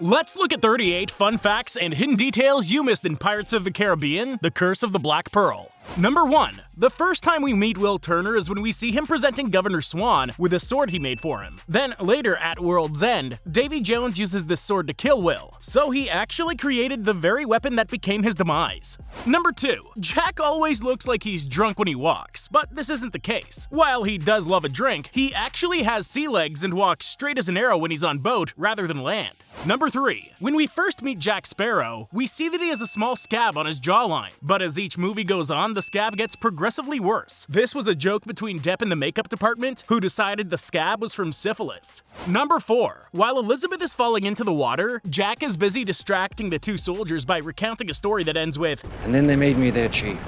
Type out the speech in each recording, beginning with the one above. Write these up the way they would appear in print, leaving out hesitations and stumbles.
Let's look at 38 fun facts and hidden details you missed in Pirates of the Caribbean: The Curse of the Black Pearl. Number 1. The first time we meet Will Turner is when we see him presenting Governor Swan with a sword he made for him. Then, later at World's End, Davy Jones uses this sword to kill Will, so he actually created the very weapon that became his demise. Number 2. Jack always looks like he's drunk when he walks, but this isn't the case. While he does love a drink, he actually has sea legs and walks straight as an arrow when he's on boat rather than land. Number 3. When we first meet Jack Sparrow, we see that he has a small scab on his jawline, but as each movie goes on, the scab gets progressively worse. This was a joke between Depp and the makeup department, who decided the scab was from syphilis. Number 4. While Elizabeth is falling into the water, Jack is busy distracting the two soldiers by recounting a story that ends with, "And then they made me their chief."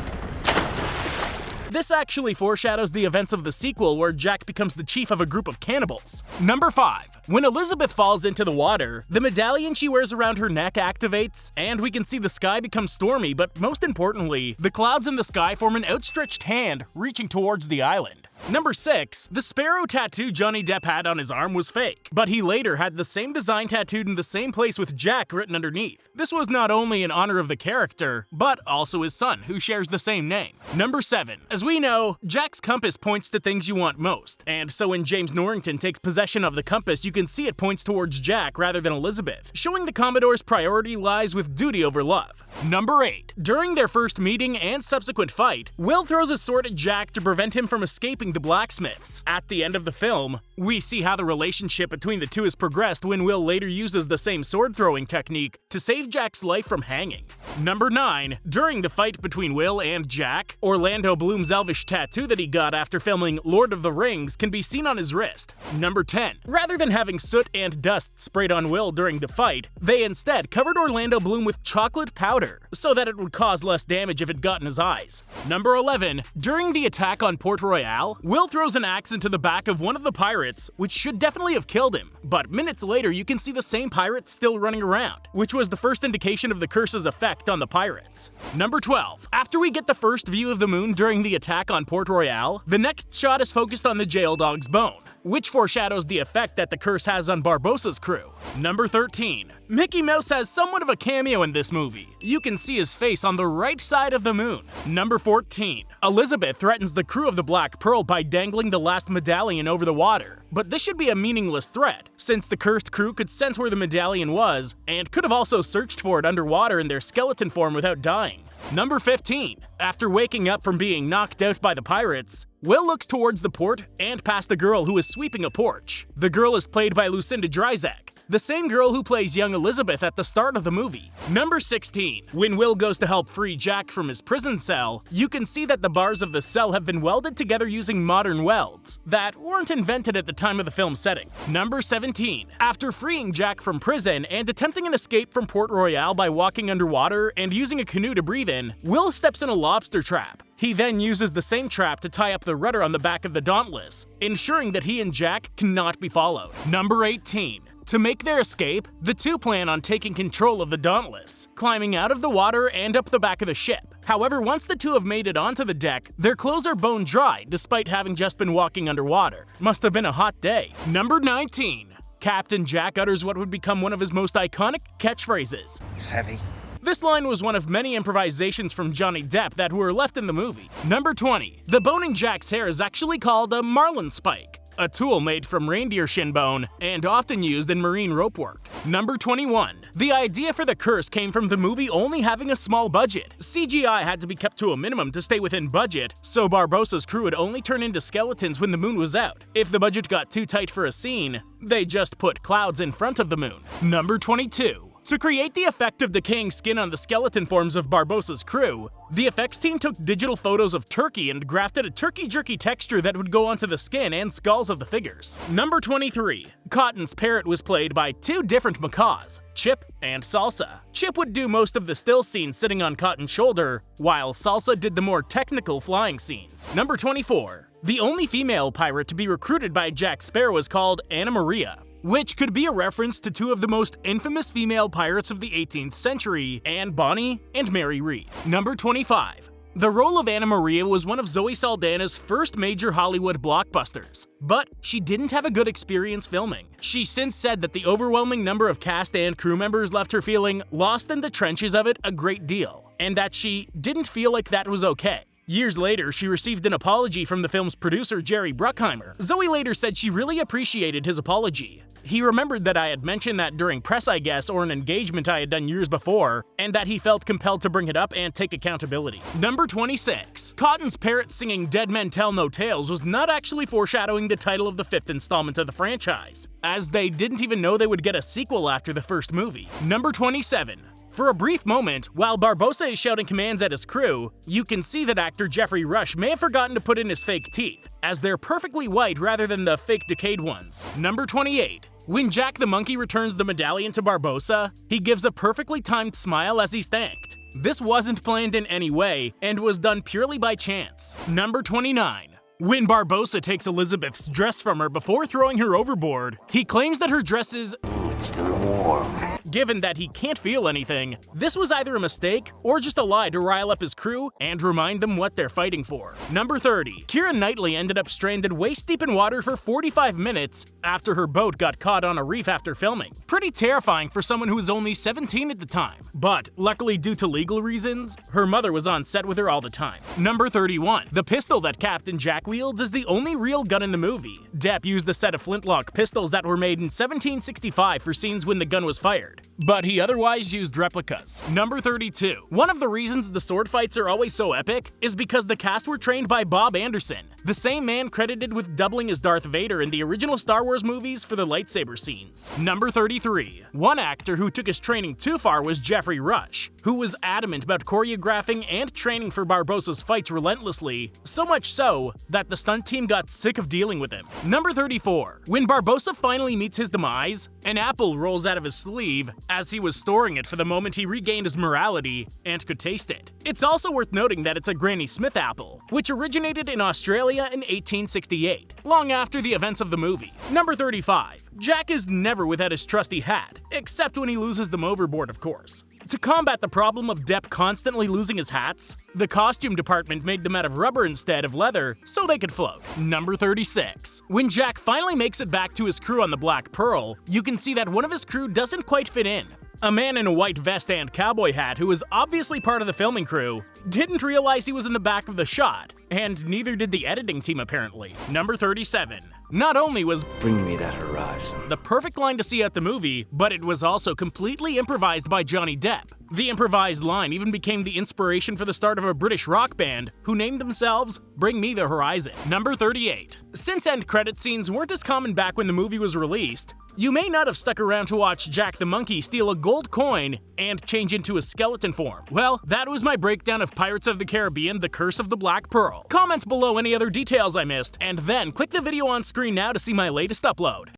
This actually foreshadows the events of the sequel, where Jack becomes the chief of a group of cannibals. Number 5. When Elizabeth falls into the water, the medallion she wears around her neck activates, and we can see the sky become stormy, but most importantly, the clouds in the sky form an outstretched hand reaching towards the island. Number 6. The sparrow tattoo Johnny Depp had on his arm was fake, but he later had the same design tattooed in the same place with Jack written underneath. This was not only in honor of the character, but also his son, who shares the same name. Number 7. As we know, Jack's compass points to things you want most, and so when James Norrington takes possession of the compass, you can see it points towards Jack rather than Elizabeth, showing the Commodore's priority lies with duty over love. Number 8. During their first meeting and subsequent fight, Will throws a sword at Jack to prevent him from escaping the blacksmiths. At the end of the film, we see how the relationship between the two has progressed when Will later uses the same sword-throwing technique to save Jack's life from hanging. Number 9. During the fight between Will and Jack, Orlando Bloom's elvish tattoo that he got after filming Lord of the Rings can be seen on his wrist. Number 10. Rather than having soot and dust sprayed on Will during the fight, they instead covered Orlando Bloom with chocolate powder so that it would cause less damage if it got in his eyes. Number 11. During the attack on Port Royal, Will throws an axe into the back of one of the pirates, which should definitely have killed him, but minutes later you can see the same pirate still running around, which was the first indication of the curse's effect on the pirates. Number 12. After we get the first view of the moon during the attack on Port Royal, the next shot is focused on the jail dog's bone, which foreshadows the effect that the curse has on Barbossa's crew. Number 13. Mickey Mouse has somewhat of a cameo in this movie. You can see his face on the right side of the moon. Number 14. Elizabeth threatens the crew of the Black Pearl by dangling the last medallion over the water. But this should be a meaningless threat, since the cursed crew could sense where the medallion was, and could have also searched for it underwater in their skeleton form without dying. Number 15. After waking up from being knocked out by the pirates, Will looks towards the port and past a girl who is sweeping a porch. The girl is played by Lucinda Dryzak, the same girl who plays young Elizabeth at the start of the movie. Number 16. When Will goes to help free Jack from his prison cell, you can see that the bars of the cell have been welded together using modern welds that weren't invented at the time of the film setting. Number 17. After freeing Jack from prison and attempting an escape from Port Royal by walking underwater and using a canoe to breathe in, Will steps in a lobster trap. He then uses the same trap to tie up the rudder on the back of the Dauntless, ensuring that he and Jack cannot be followed. Number 18. To make their escape, the two plan on taking control of the Dauntless, climbing out of the water and up the back of the ship. However, once the two have made it onto the deck, their clothes are bone dry despite having just been walking underwater. Must have been a hot day. Number 19. Captain Jack utters what would become one of his most iconic catchphrases. "It's heavy." This line was one of many improvisations from Johnny Depp that were left in the movie. Number 20. The bone in Jack's hair is actually called a marlin spike, a tool made from reindeer shin bone and often used in marine rope work. Number 21. The idea for the curse came from the movie only having a small budget. CGI had to be kept to a minimum to stay within budget, so Barbossa's crew would only turn into skeletons when the moon was out. If the budget got too tight for a scene, they just put clouds in front of the moon. Number 22. To create the effect of decaying skin on the skeleton forms of Barbossa's crew, the effects team took digital photos of turkey and grafted a turkey jerky texture that would go onto the skin and skulls of the figures. Number 23. Cotton's parrot was played by two different macaws, Chip and Salsa. Chip would do most of the still scenes sitting on Cotton's shoulder, while Salsa did the more technical flying scenes. Number 24. The only female pirate to be recruited by Jack Sparrow was called Anna Maria, which could be a reference to two of the most infamous female pirates of the 18th century, Anne Bonny and Mary Read. Number 25. The role of Anna Maria was one of Zoe Saldana's first major Hollywood blockbusters, but she didn't have a good experience filming. She since said that the overwhelming number of cast and crew members left her feeling lost in the trenches of it a great deal, and that she didn't feel like that was okay. Years later, she received an apology from the film's producer, Jerry Bruckheimer. Zoe later said she really appreciated his apology. He remembered that I had mentioned that during press, I guess, or an engagement I had done years before, and that he felt compelled to bring it up and take accountability. Number 26. Cotton's parrot singing Dead Men Tell No Tales was not actually foreshadowing the title of the 5th installment of the franchise, as they didn't even know they would get a sequel after the first movie. Number 27. For a brief moment, while Barbossa is shouting commands at his crew, you can see that actor Jeffrey Rush may have forgotten to put in his fake teeth, as they're perfectly white rather than the fake decayed ones. Number 28. When Jack the monkey returns the medallion to Barbossa, he gives a perfectly timed smile as he's thanked. This wasn't planned in any way, and was done purely by chance. Number 29. When Barbossa takes Elizabeth's dress from her before throwing her overboard, he claims that her dress is still warm. Given that he can't feel anything, this was either a mistake or just a lie to rile up his crew and remind them what they're fighting for. Number 30. Keira Knightley ended up stranded waist-deep in water for 45 minutes after her boat got caught on a reef after filming. Pretty terrifying for someone who was only 17 at the time. But, luckily due to legal reasons, her mother was on set with her all the time. Number 31. The pistol that Captain Jack wields is the only real gun in the movie. Depp used a set of flintlock pistols that were made in 1765 for scenes when the gun was fired, but he otherwise used replicas. Number 32. One of the reasons the sword fights are always so epic is because the cast were trained by Bob Anderson, the same man credited with doubling as Darth Vader in the original Star Wars movies for the lightsaber scenes. Number 33. One actor who took his training too far was Jeffrey Rush, who was adamant about choreographing and training for Barbossa's fights relentlessly, so much so that the stunt team got sick of dealing with him. Number 34. When Barbossa finally meets his demise, an apple rolls out of his sleeve as he was storing it for the moment he regained his morality and could taste it. It's also worth noting that it's a Granny Smith apple, which originated in Australia in 1868, long after the events of the movie. Number 35. Jack is never without his trusty hat, except when he loses them overboard, of course. To combat the problem of Depp constantly losing his hats, the costume department made them out of rubber instead of leather so they could float. Number 36. When Jack finally makes it back to his crew on the Black Pearl, you can see that one of his crew doesn't quite fit in. A man in a white vest and cowboy hat who was obviously part of the filming crew didn't realize he was in the back of the shot, and neither did the editing team apparently. Number 37. Not only was "Bring me that horizon" the perfect line to see out the movie, but it was also completely improvised by Johnny Depp. The improvised line even became the inspiration for the start of a British rock band who named themselves Bring Me the Horizon. Number 38. Since end credit scenes weren't as common back when the movie was released, you may not have stuck around to watch Jack the Monkey steal a gold coin and change into a skeleton form. Well, that was my breakdown of Pirates of the Caribbean: The Curse of the Black Pearl. Comment below any other details I missed, and then click the video on screen now to see my latest upload.